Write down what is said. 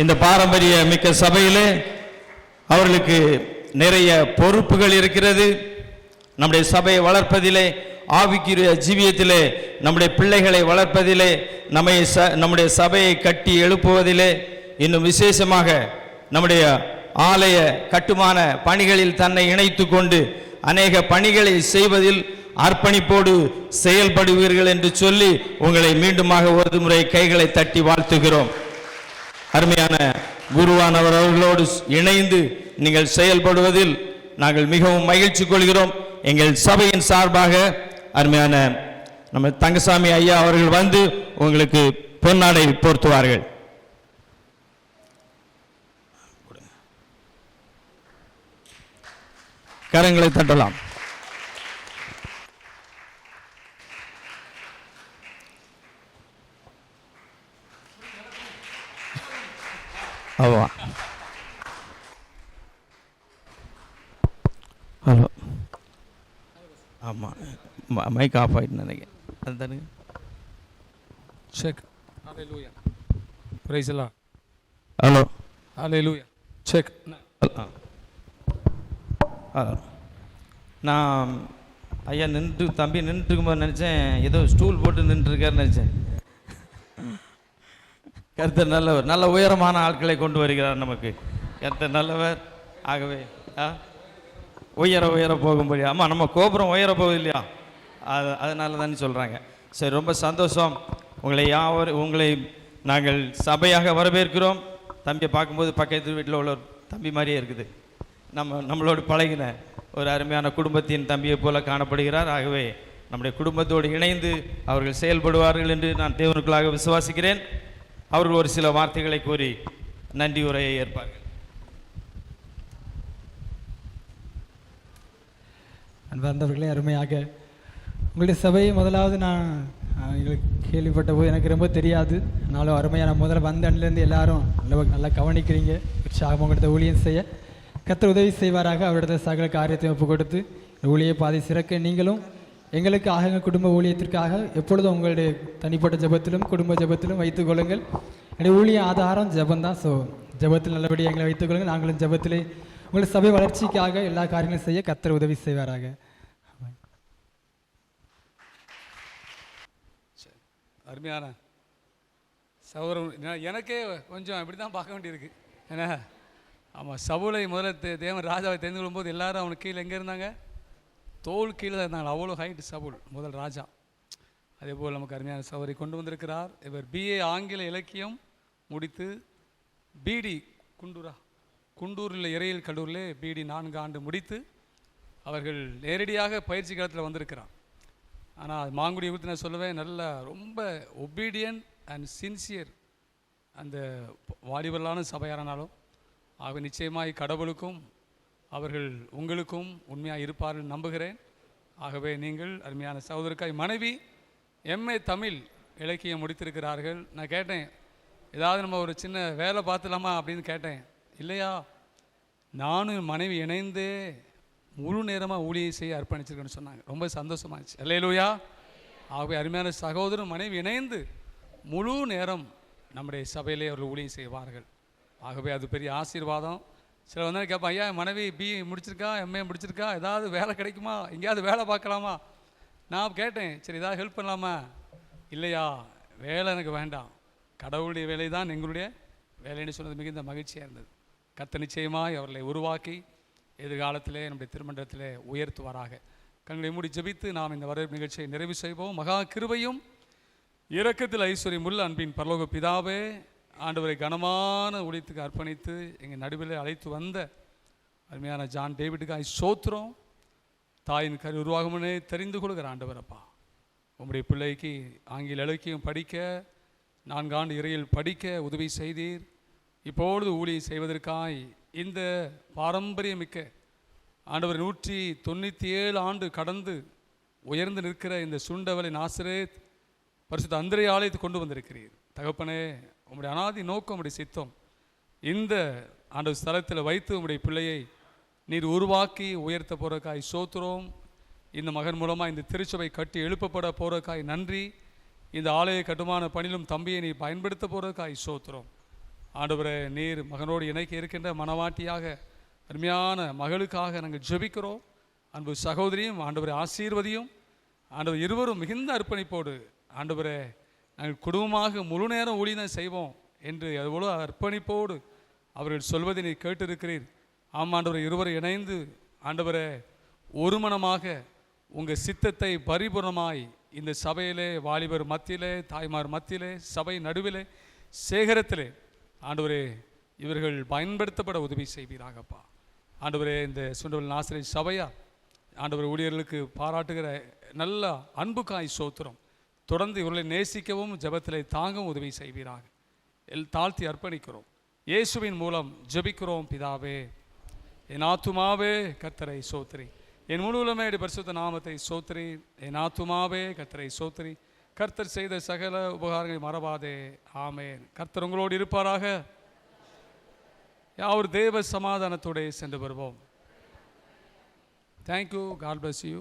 இந்த பாரம்பரிய மிக்க சபையிலே அவர்களுக்கு நிறைய பொறுப்புகள் இருக்கிறது. நம்முடைய சபையை வளர்ப்பதிலே, ஆவிக்குரிய ஜீவியத்திலே நம்முடைய பிள்ளைகளை வளர்ப்பதிலே, நம்முடைய சபையை கட்டி எழுப்புவதிலே, இன்னும் விசேஷமாக நம்முடைய ஆலய கட்டுமான பணிகளில் தன்னை இணைத்து கொண்டு அநேக பணிகளை செய்வதில் அர்ப்பணிப்போடு செயல்படுவீர்கள் என்று சொல்லி உங்களை மீண்டுமாக ஒரு முறை கைகளை தட்டி வாழ்த்துகிறோம். அருமையான குருவானவர் அவர்களோடு இணைந்து நீங்கள் செயல்படுவதில் நாங்கள் மிகவும் மகிழ்ச்சி கொள்கிறோம். எங்கள் சபையின் சார்பாக அருமையான நம்ம தங்கசாமி ஐயா அவர்கள் வந்து உங்களுக்கு பொன்னாடை போர்த்துவார்கள். கரங்களை தட்டலாம். ஆமா, ஹலோ, ஆமாம், மைக் ஆஃப் ஆகிட்டு நினைக்கிறேன். அது தானுங்க. Check. Hallelujah. Praise the Lord. Hello, hallelujah. Check. நான் ஐயா தம்பி நின்றுட்டு இருக்கும்போது நினச்சேன் ஏதோ ஸ்டூல் போட்டு நின்றுருக்காருன்னு நினச்சேன். கர்த்தர் நல்லவர், நல்ல உயரமான ஆட்களை கொண்டு வருகிறார் நமக்கு. கர்த்தர் நல்லவர். ஆகவே உயர போகும்படி, ஆமாம், நம்ம கோபுரம் உயர போகுது இல்லையா, அதனால தானே சொல்கிறாங்க. சரி, ரொம்ப சந்தோஷம். உங்களை நாங்கள் சபையாக வரவேற்கிறோம். தம்பியை பார்க்கும்போது பக்கத்து வீட்டில் உள்ள ஒரு தம்பி மாதிரியே இருக்குது. நம்மளோடு பழகின ஒரு அருமையான குடும்பத்தின் தம்பியை போல காணப்படுகிறார். ஆகவே நம்முடைய குடும்பத்தோடு இணைந்து அவர்கள் செயல்படுவார்கள் என்று நான் தேவனுக்குள்ளாக விசுவாசிக்கிறேன். அவர்கள் ஒரு சில வார்த்தைகளை கூறி நன்றி உரையை ஏற்பார்கள். அன்பார்ந்தவர்களே, அருமையாக உங்களுடைய சபையை முதலாவது நான் எங்களுக்கு கேள்விப்பட்ட போது எனக்கு ரொம்ப தெரியாது. ஆனாலும் அருமையாக முதல்ல வந்த அண்ணிலேருந்து எல்லாரும் நல்லா கவனிக்கிறீங்க. உற்சாகமாக உங்கள்கிட்ட ஊழியம் செய்ய கர்த்தர் உதவி செய்வாராக. அவரிடத்த சகல காரியத்தை ஒப்பு கொடுத்து ஊழியை பாதை சிறக்க நீங்களும் எங்களுக்காக எங்கள் குடும்ப ஊழியத்திற்காக எப்பொழுதும் உங்களுடைய தனிப்பட்ட ஜெபத்திலும் குடும்ப ஜெபத்திலும் வைத்துக் கொள்ளுங்கள். என்னுடைய ஊழிய ஆதாரம் ஜெபந்தான். ஸோ ஜெபத்தில் நல்லபடியாக எங்களை வைத்துக் கொள்ளுங்கள். நாங்களும் ஜெபத்திலே உங்களுடைய சபை வளர்ச்சிக்காக எல்லா காரியங்களும் செய்ய கர்த்தர் உதவி செய்வாராக. அருமையான சகோதரன், எனக்கே கொஞ்சம் இப்படி தான் பார்க்க வேண்டியிருக்கு. ஏன்னா ஆமாம், சவுலை முதல்ல தேவன் ராஜாவை தெரிந்து கொள்ளும்போது எல்லாரும் அவனுக்கு கீழே எங்கே இருந்தாங்க? தோல் கீழே தான் இருந்தாங்க. அவ்வளோ ஹைட்டு சவுல் முதல் ராஜா. அதே போல் நமக்கு அருமையான சகோதரி கொண்டு வந்திருக்கிறார். இவர் BA ஆங்கில இலக்கியம் முடித்து BD குண்டூரில் இறையியல் கல்லூரியில் BD 4 ஆண்டு முடித்து அவர்கள் நேரடியாக பயிற்சி காலத்தில் வந்திருக்கிறார். ஆனால் மாங்குடி குறித்து நான் சொல்லுவேன், நல்ல ரொம்ப ஒபீடியன்ட் அண்ட் சின்சியர் அந்த வாலிபர்களான சபையாரானாலும். ஆக நிச்சயமாய் கடவுளுக்கும் அவர்கள் உங்களுக்கும் உண்மையாக இருப்பார்கள் நம்புகிறேன். ஆகவே நீங்கள் அருமையான சகோதரக்காய் மனைவி MA தமிழ் இலக்கியம் முடித்திருக்கிறார்கள். நான் கேட்டேன், ஏதாவது நம்ம ஒரு சின்ன வேலை பார்த்துலாமா அப்படின்னு கேட்டேன். இல்லையா, நானும் மனைவி இணைந்தே முழு நேரமாக ஊழியை செய்ய அர்ப்பணிச்சிருக்கேன்னு சொன்னாங்க. ரொம்ப சந்தோஷமாச்சு. அல்லேலூயா. ஆகவே அருமையான சகோதரன் மனைவி இணைந்து முழு நேரம் நம்முடைய சபையிலே அவர்கள் ஊழியம் செய்வார்கள். ஆகவே அது பெரிய ஆசீர்வாதம். சில வந்து கேட்பேன், ஐயா மனைவி BA முடிச்சிருக்கா, MA முடிச்சிருக்கா, ஏதாவது வேலை கிடைக்குமா, எங்கேயாவது வேலை பார்க்கலாமா? நான் கேட்டேன், சரி ஏதாவது ஹெல்ப் பண்ணலாமா? இல்லையா, வேலை எனக்கு வேண்டாம், கடவுளுடைய வேலை தான் எங்களுடைய வேலைன்னு சொன்னது மிகுந்த மகிழ்ச்சியாக இருந்தது. கர்த்தர் நிச்சயமாய் அவர்களை உருவாக்கி எதிர்காலத்திலே நம்முடைய திருமண்டலத்திலே உயர்த்துவாராக. கண்களை மூடி ஜெபித்து நாம் இந்த வரவேற்பு நிகழ்ச்சியை நிறைவு செய்வோம். மகா கிருபையும் இரக்கத்தில் ஐஸ்வர்யம் உள்ள அன்பின் பரலோக பிதாவே, ஆண்டவரை கனமான ஊழியத்துக்கு அர்ப்பணித்து எங்கள் நடுவில் அழைத்து வந்த அருமையான ஜான் டேவிட்டுக்காய் சோத்திரம். தாயின் கரு உருவாகும்னே தெரிந்து கொள்கிற ஆண்டவரப்பா, உங்களுடைய பிள்ளைக்கு ஆங்கில இலக்கியம் படிக்க 4 ஆண்டு இறையில் படிக்க உதவி செய்தீர். இப்பொழுது ஊழியம் செய்வதற்காய் இந்த பாரம்பரியமிக்க ஆண்டவர் 197 ஆண்டு கடந்து உயர்ந்து நிற்கிற இந்த சுண்டவளை நாசரேத் பரிசுத்த அந்திரே ஆலயத்தை கொண்டு வந்திருக்கிறீர். தகப்பனே, உங்களுடைய அனாதி நோக்கம், உங்களுடைய சித்தம் இந்த ஆண்டவர் ஸ்தலத்தில் வைத்து உங்களுடைய பிள்ளையை நீர் உருவாக்கி உயர்த்த போகிறக்காய் சோத்திரம். இந்த மகன் மூலமாக இந்த திருச்சபை கட்டி எழுப்பப்பட போகிறக்காய் நன்றி. இந்த ஆலய கட்டுமான பணியிலும் தம்பியை நீ பயன்படுத்த போகிறக்காய் சோத்திரம். ஆண்டவரே, நீர் மகனோடு இணைக்க இருக்கின்ற மனவாட்டியாக அருமையான மகளுக்காக நாங்கள் ஜெபிக்கிறோம். அன்பு சகோதரியும் ஆண்டவரை ஆசீர்வதியும். ஆண்டவர் இருவரும் மிகுந்த அர்ப்பணிப்போடு ஆண்டவரே நாங்கள் குடும்பமாக முழு நேரம் ஊழியம் செய்வோம் என்று அதுபோல அர்ப்பணிப்போடு அவர்கள் சொல்வதை நீர் கேட்டிருக்கிறீர். ஆம் ஆண்டவரை, இருவரும் இணைந்து ஆண்டவரே ஒரு மனமாக உங்கள் சித்தத்தை பரிபூர்ணமாய் இந்த சபையிலே, வாலிபர் மத்தியிலே, தாய்மார் மத்தியிலே, சபை நடுவிலே, சேகரத்திலே ஆண்டவரே இவர்கள் பயன்படுத்தப்பட உதவி செய்வீராகப்பா. ஆண்டவரே, இந்த சுண்டவல் ஆசிரியர் சபையா ஆண்டவர் ஊழியர்களுக்கு பாராட்டுகிற நல்ல அன்புக்காய் சோத்திரம். தொடர்ந்து இவர்களை நேசிக்கவும் ஜெபத்திலே தாங்கவும் உதவி செய்வீராக. தாழ்த்தி அர்ப்பணிக்கிறோம். இயேசுவின் மூலம் ஜெபிக்கிறோம் பிதாவே. என் ஆத்துமாவே கர்த்தரை சோத்திரி, என் முழுவலுமே பரிசுத்த நாமத்தை சோத்திரி. என் ஆத்துமாவே கர்த்தரை சோத்திரி, கர்த்தர் செய்த சகல உபகாரங்களை மறவாதே. ஆமென். கர்த்தர் உங்களோடு இருப்பாராக. யாவர் தேவ சமாதானத்தோடு சென்று வருவோம். தேங்க்யூ. God bless you.